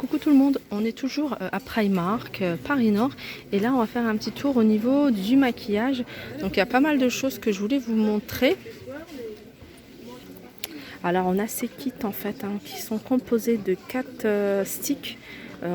Coucou tout le monde, on est toujours à Primark, Paris Nord, et là on va faire un petit tour au niveau du maquillage. Donc il y a pas mal de choses que je voulais vous montrer. Alors on a ces kits en fait qui sont composés de 4 sticks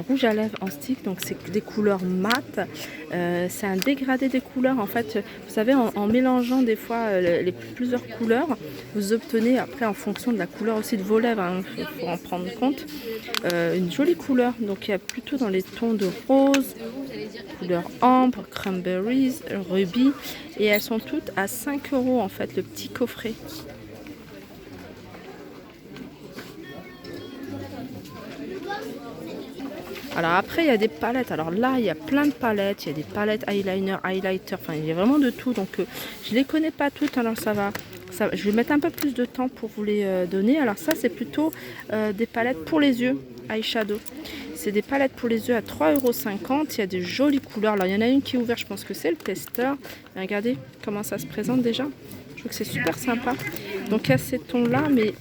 rouge à lèvres en stick, donc c'est des couleurs mat. C'est un dégradé des couleurs en fait. Vous savez, en mélangeant des fois les plusieurs couleurs, vous obtenez après en fonction de la couleur aussi de vos lèvres, il faut en prendre compte, une jolie couleur. Donc il y a plutôt dans les tons de rose, couleur ambre, cranberries, rubis, et elles sont toutes à 5 € en fait, le petit coffret. Alors après il y a des palettes, alors là il y a plein de palettes, il y a des palettes eyeliner, highlighter, enfin il y a vraiment de tout, donc je les connais pas toutes, alors je vais mettre un peu plus de temps pour vous les donner. Alors ça c'est plutôt des palettes pour les yeux, eyeshadow. C'est des palettes pour les yeux à 3,50 €, il y a des jolies couleurs. Alors il y en a une qui est ouverte, je pense que c'est le testeur. Et regardez comment ça se présente déjà, je trouve que c'est super sympa. Donc il y a ces tons là, mais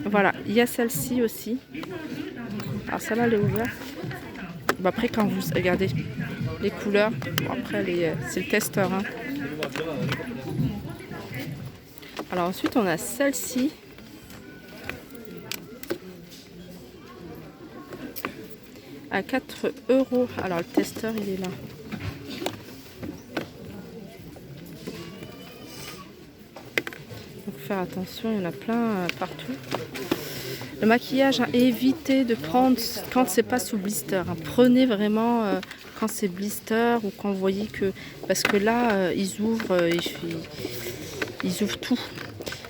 voilà, il y a celle-ci aussi. Alors celle-là elle est ouverte. Bon, après quand vous regardez les couleurs, bon, après c'est le testeur. Alors ensuite on a celle-ci. À 4 €. Alors le testeur il est là. Donc faire attention, il y en a plein partout. Le maquillage, évitez de prendre quand c'est pas sous blister. Prenez vraiment quand c'est blister ou quand vous voyez que... Parce que là, ils ouvrent tout.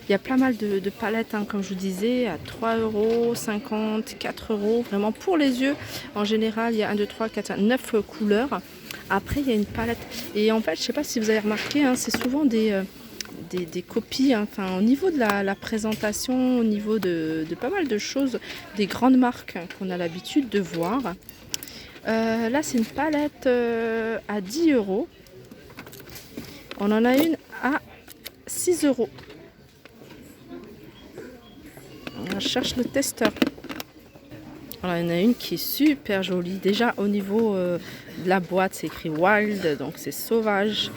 Il y a pas mal de palettes, comme je vous disais, à 3,50 €, 4 €, vraiment pour les yeux. En général, il y a 1, 2, 3, 4, 5, 9 couleurs. Après, il y a une palette. Et en fait, je sais pas si vous avez remarqué, c'est souvent des copies, au niveau de la présentation, au niveau de pas mal de choses, des grandes marques qu'on a l'habitude de voir. Là c'est une palette à 10 €. On en a une à 6 €. On cherche le testeur. Alors, il y en a une qui est super jolie. Déjà au niveau de la boîte, c'est écrit Wild, donc c'est sauvage.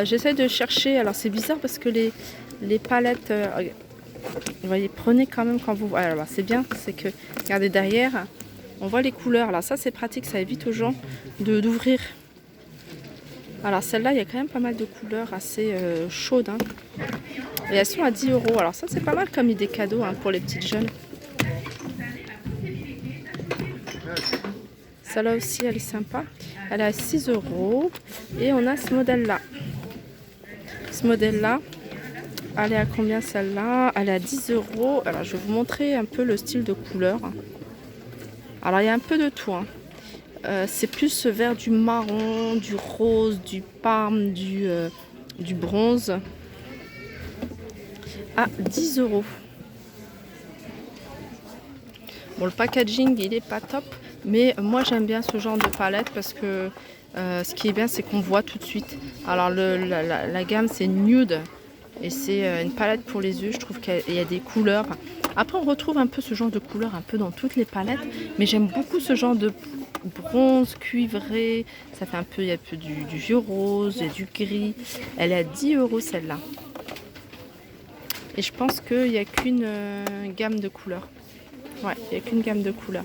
J'essaie de chercher. Alors c'est bizarre parce que les palettes, vous voyez, prenez quand même quand vous... Alors c'est bien, c'est que regardez derrière, on voit les couleurs. Alors ça c'est pratique, ça évite aux gens d'ouvrir. Alors celle-là, il y a quand même pas mal de couleurs assez chaudes. Et elles sont à 10 €. Alors ça c'est pas mal comme idée cadeau pour les petites jeunes. Celle-là aussi, elle est sympa. Elle est à 6 €. Et on a ce modèle-là. Ce modèle-là, elle est à combien celle-là? Elle est à 10 €. Alors, je vais vous montrer un peu le style de couleur. Alors, il y a un peu de tout. C'est plus vers du marron, du rose, du parme, du bronze. À 10 €. Bon, le packaging, il est pas top. Mais moi j'aime bien ce genre de palette parce que ce qui est bien c'est qu'on voit tout de suite. Alors la gamme c'est nude et c'est une palette pour les yeux. Je trouve qu'il y a des couleurs. Après on retrouve un peu ce genre de couleurs un peu dans toutes les palettes. Mais j'aime beaucoup ce genre de bronze cuivré. Ça fait un peu, il y a un peu du vieux rose et du gris. Elle est à 10 € celle-là. Et je pense qu'il n'y a qu'une gamme de couleurs. Ouais, il n'y a qu'une gamme de couleurs.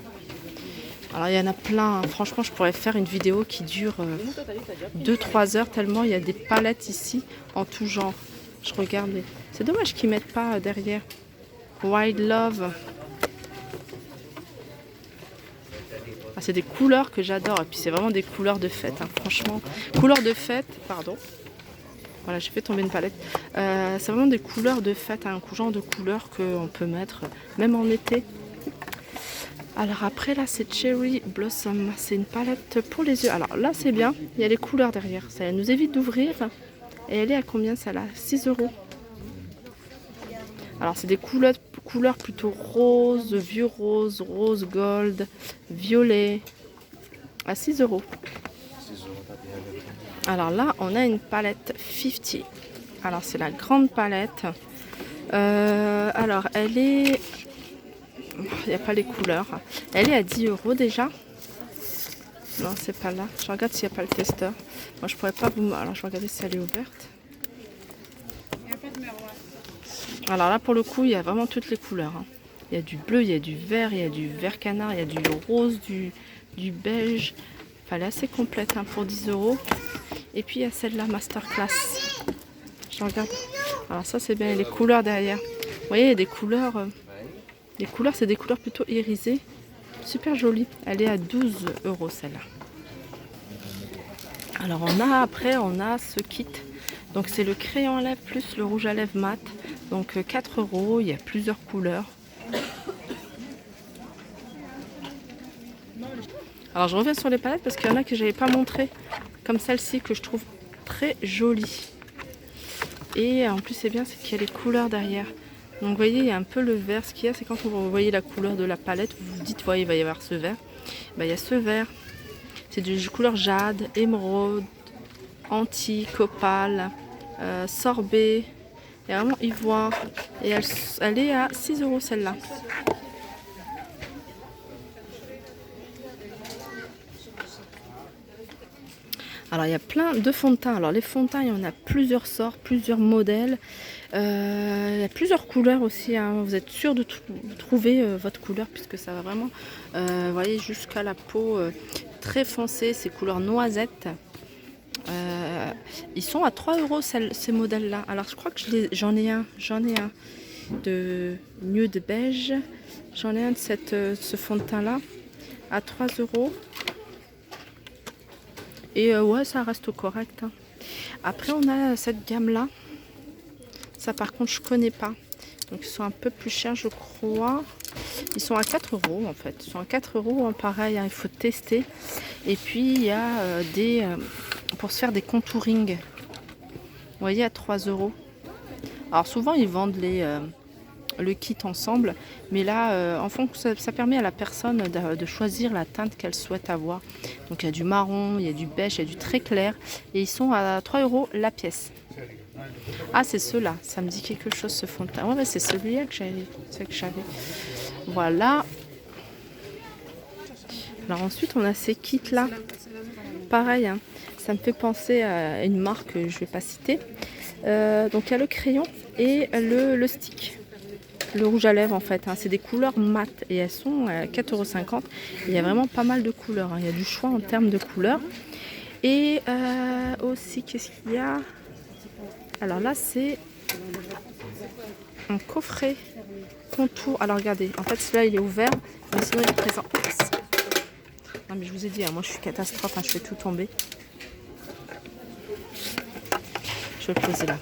Alors il y en a plein, franchement je pourrais faire une vidéo qui dure 2-3 heures tellement il y a des palettes ici en tout genre. Je regarde, c'est dommage qu'ils mettent pas derrière. Wild Love. C'est des couleurs que j'adore et puis c'est vraiment des couleurs de fête, franchement. Couleurs de fête, pardon. Voilà, j'ai fait tomber une palette. C'est vraiment des couleurs de fête, un genre de couleurs qu'on peut mettre même en été. Alors après là c'est Cherry Blossom, c'est une palette pour les yeux. Alors là c'est bien, il y a les couleurs derrière, ça nous évite d'ouvrir. Et elle est à combien celle-là? 6 €. Alors c'est des couleurs plutôt rose, vieux rose, rose gold, violet, à 6 €. Alors là on a une palette 50. Alors c'est la grande palette. Alors elle est Il n'y a pas les couleurs. Elle est à 10 € déjà. Non, c'est pas là. Je regarde s'il n'y a pas le testeur. Moi, je pourrais pas vous... Alors, je vais regarder si elle est ouverte. Alors là, pour le coup, il y a vraiment toutes les couleurs. Hein. Il y a du bleu, il y a du vert, il y a du vert canard, il y a du rose, du beige. Enfin, elle est assez complète hein, pour 10 €. Et puis, il y a celle-là, Masterclass. Je regarde. Alors ça, c'est bien. Les couleurs derrière. Vous voyez, il y a des couleurs... les couleurs, c'est des couleurs plutôt irisées. Super jolie. Elle est à 12 € celle-là. Alors après on a ce kit. Donc c'est le crayon à lèvres plus le rouge à lèvres mat. Donc 4 €. Il y a plusieurs couleurs. Alors je reviens sur les palettes parce qu'il y en a que je n'avais pas montré. Comme celle-ci que je trouve très jolie. Et en plus c'est bien, c'est qu'il y a les couleurs derrière. Donc vous voyez, il y a un peu le vert. Ce qu'il y a, c'est quand vous voyez la couleur de la palette, vous vous dites, ouais, il va y avoir ce vert. Ben, il y a ce vert. C'est de couleur jade, émeraude, antique, copal, sorbet. Il y a vraiment ivoire. Et elle est à 6 € celle-là. Alors il y a plein de fonds de teint. Alors les fonds de teint, il y en a plusieurs sortes, plusieurs modèles. Il y a plusieurs couleurs aussi. Hein. Vous êtes sûr de trouver votre couleur puisque ça va vraiment, vous voyez, jusqu'à la peau très foncée, ces couleurs noisettes. Ils sont à 3 € ces modèles-là. Alors je crois que j'en ai un de nude beige. J'en ai un de ce fond de teint-là à 3 €. Et ouais, ça reste correct. Hein. Après, on a cette gamme-là. Ça, par contre, je connais pas. Donc, ils sont un peu plus chers, je crois. Ils sont à 4 € en fait. Ils sont à 4 €. Hein, pareil, hein, il faut tester. Et puis, il y a pour se faire des contouring. Vous voyez, à 3 €. Alors, souvent, ils vendent le kit ensemble. Mais là, en fond, ça permet à la personne de choisir la teinte qu'elle souhaite avoir. Donc il y a du marron, il y a du beige, il y a du très clair. Et ils sont à 3 € la pièce. Ah, c'est ceux-là. Ça me dit quelque chose, ce fond de teint. Ouais, c'est celui-là que j'avais. Voilà. Alors ensuite, on a ces kits-là. Pareil, hein. Ça me fait penser à une marque que je ne vais pas citer. Donc il y a le crayon et le stick. Le rouge à lèvres en fait, hein. C'est des couleurs mat et elles sont à 4,50 €. Il y a vraiment pas mal de couleurs, hein. Il y a du choix en termes de couleurs. Et aussi, qu'est-ce qu'il y a? Alors là, c'est un coffret contour. Alors regardez, en fait celui-là il est ouvert, mais sinon il est présent. Non mais je vous ai dit, hein, moi je suis catastrophe, hein, je fais tout tomber. Je vais le poser là.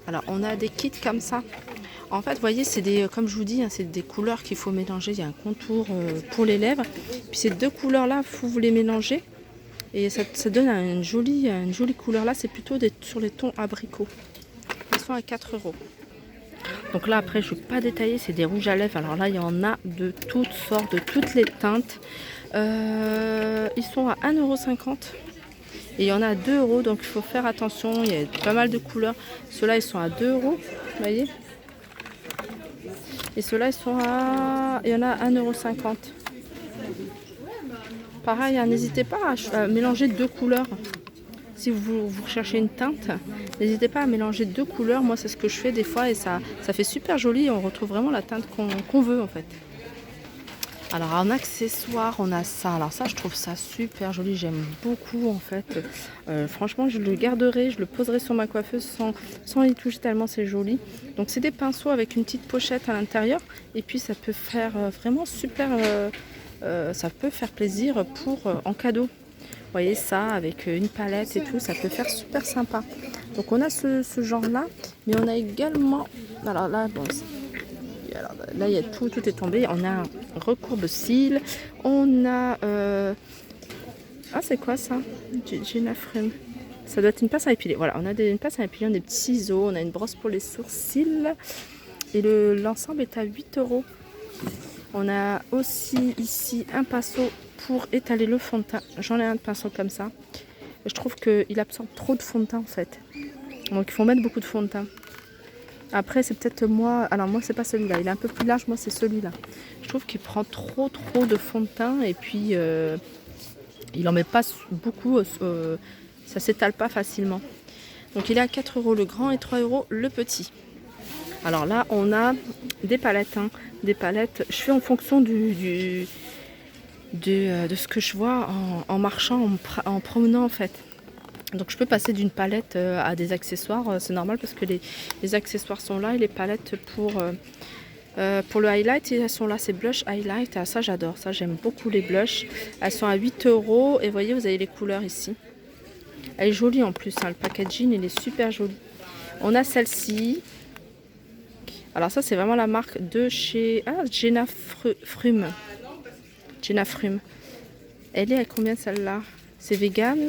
Alors on a des kits comme ça. En fait, vous voyez, c'est comme je vous dis, hein, c'est des couleurs qu'il faut mélanger. Il y a un contour pour les lèvres. Puis ces deux couleurs-là, il faut vous les mélanger. Et ça donne une jolie couleur. Là, c'est plutôt sur les tons abricots. Ils sont à 4 €. Donc là, après, je ne vais pas détailler. C'est des rouges à lèvres. Alors là, il y en a de toutes sortes, de toutes les teintes. Ils sont à 1,50 €. Et il y en a à 2 €. Donc il faut faire attention. Il y a pas mal de couleurs. Ceux-là, ils sont à 2 €. Vous voyez ? Et ceux-là, il y en a à 1,50 €. Pareil, hein, n'hésitez pas à mélanger deux couleurs. Si vous recherchez une teinte, n'hésitez pas à mélanger deux couleurs. Moi, c'est ce que je fais des fois et ça fait super joli. On retrouve vraiment la teinte qu'on veut en fait. Alors en accessoire, on a ça. Alors ça, je trouve ça super joli. J'aime beaucoup en fait. Franchement, je le garderai, je le poserai sur ma coiffeuse sans y toucher tellement c'est joli. Donc c'est des pinceaux avec une petite pochette à l'intérieur. Et puis ça peut faire vraiment super. Ça peut faire plaisir en cadeau. Vous voyez ça avec une palette et tout, ça peut faire super sympa. Donc on a ce genre-là, mais on a également. Alors là, bon. Alors là, il y a tout est tombé. On a un recourbe-cils. On a... Ah, c'est quoi ça? Génafrume. Ça doit être une pince à épiler. Voilà, on a une pince à épiler, on a des petits ciseaux, on a une brosse pour les sourcils. Et l'ensemble est à 8 €. On a aussi ici un pinceau pour étaler le fond de teint. J'en ai un de pinceau comme ça. Je trouve qu'il absorbe trop de fond de teint en fait. Donc il faut mettre beaucoup de fond de teint. Après, c'est peut-être moi. Alors, moi, c'est pas celui-là. Il est un peu plus large. Moi, c'est celui-là. Je trouve qu'il prend trop de fond de teint. Et puis, il en met pas beaucoup. Ça s'étale pas facilement. Donc, il est à 4 € le grand et 3 € le petit. Alors là, on a des palettes. Hein. Des palettes. Je fais en fonction de ce que je vois en marchant, en promenant, en fait. Donc je peux passer d'une palette à des accessoires, c'est normal parce que les accessoires sont là et les palettes pour le highlight, elles sont là, c'est blush highlight. Ah, ça j'adore, ça j'aime beaucoup les blushs. Elles sont à 8 € et vous voyez, vous avez les couleurs ici. Elle est jolie en plus, hein, le packaging il est super joli. On a celle-ci. Alors ça c'est vraiment la marque de chez Jenna Frum. Jenna Frum. Elle est à combien celle-là? C'est vegan.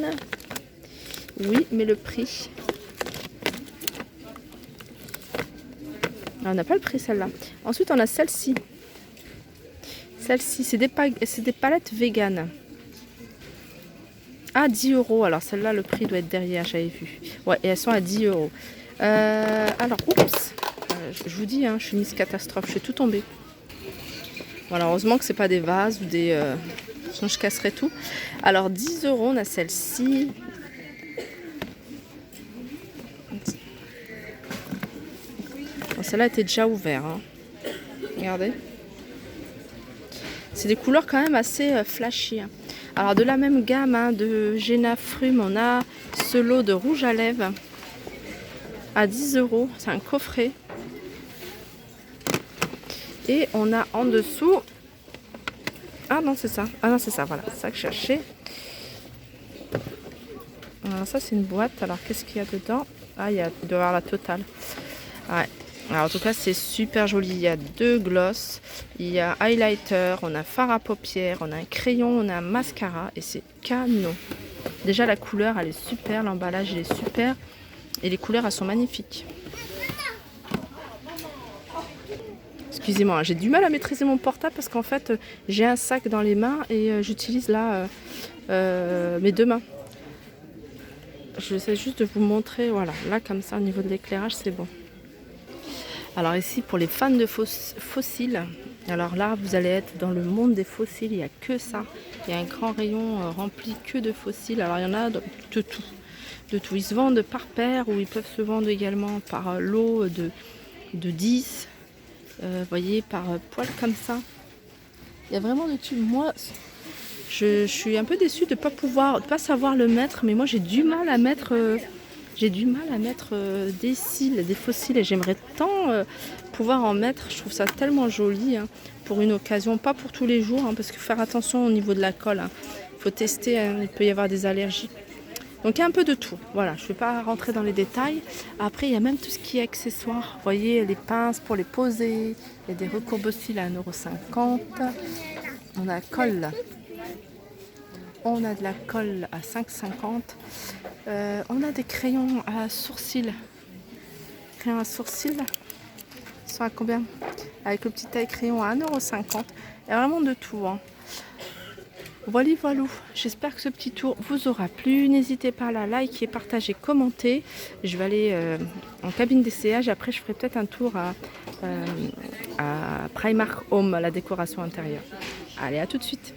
Oui, mais le prix. On n'a pas le prix celle-là. Ensuite, on a celle-ci. Celle-ci, c'est des palettes véganes. À 10 €. Alors celle-là, le prix doit être derrière, j'avais vu. Ouais, et elles sont à 10 €. Alors, oups. Je vous dis, hein, je suis Miss Catastrophe. Je suis tout tombée. Voilà, heureusement que c'est pas des vases ou des... sinon, je casserais tout. Alors, 10 €, on a celle-ci. Celle-là était déjà ouverte. Hein. Regardez. C'est des couleurs quand même assez flashy. Hein. Alors de la même gamme hein, de Jenna Frum, on a ce lot de rouge à lèvres à 10 €. C'est un coffret. Et on a en dessous... Ah non, c'est ça. Ah non, c'est ça, voilà. C'est ça que je cherchais. Alors ça, c'est une boîte. Alors qu'est-ce qu'il y a dedans? Ah, il doit y avoir la totale. Ouais. Alors en tout cas c'est super joli, il y a 2 glosses, il y a highlighter, on a fard à paupières, on a un crayon, on a un mascara et c'est canon. Déjà la couleur elle est super, l'emballage il est super et les couleurs elles sont magnifiques. Excusez-moi, j'ai du mal à maîtriser mon portable parce qu'en fait j'ai un sac dans les mains et j'utilise là mes 2 mains. J'essaie juste de vous montrer, voilà, là comme ça au niveau de l'éclairage c'est bon. Alors ici pour les fans de fossiles, alors là vous allez être dans le monde des fossiles, il n'y a que ça. Il y a un grand rayon rempli que de fossiles, alors il y en a de tout. De tout. Ils se vendent par paire ou ils peuvent se vendre également par lot de 10, voyez, par poil comme ça. Il y a vraiment de tout. Moi je suis un peu déçue de ne pas savoir le mettre, mais moi j'ai du mal à mettre... des cils, des fossiles et j'aimerais tant pouvoir en mettre. Je trouve ça tellement joli hein, pour une occasion, pas pour tous les jours hein, parce qu'il faut faire attention au niveau de la colle. Hein. Il faut tester, hein, il peut y avoir des allergies. Donc il y a un peu de tout. Voilà, je ne vais pas rentrer dans les détails. Après, il y a même tout ce qui est accessoires. Vous voyez, les pinces pour les poser. Il y a des recourbe-cils à 1,50 €. On a la colle. On a de la colle à 5,50 €. On a des crayons à sourcils. Crayons à sourcils. Ils sont à combien? Avec le petit taille crayon à 1,50 €. Il y a vraiment de tout. Hein. Voilà, voilà. J'espère que ce petit tour vous aura plu. N'hésitez pas à la liker, partager, commenter. Je vais aller en cabine d'essayage. Après, je ferai peut-être un tour à Primark Home, la décoration intérieure. Allez, à tout de suite.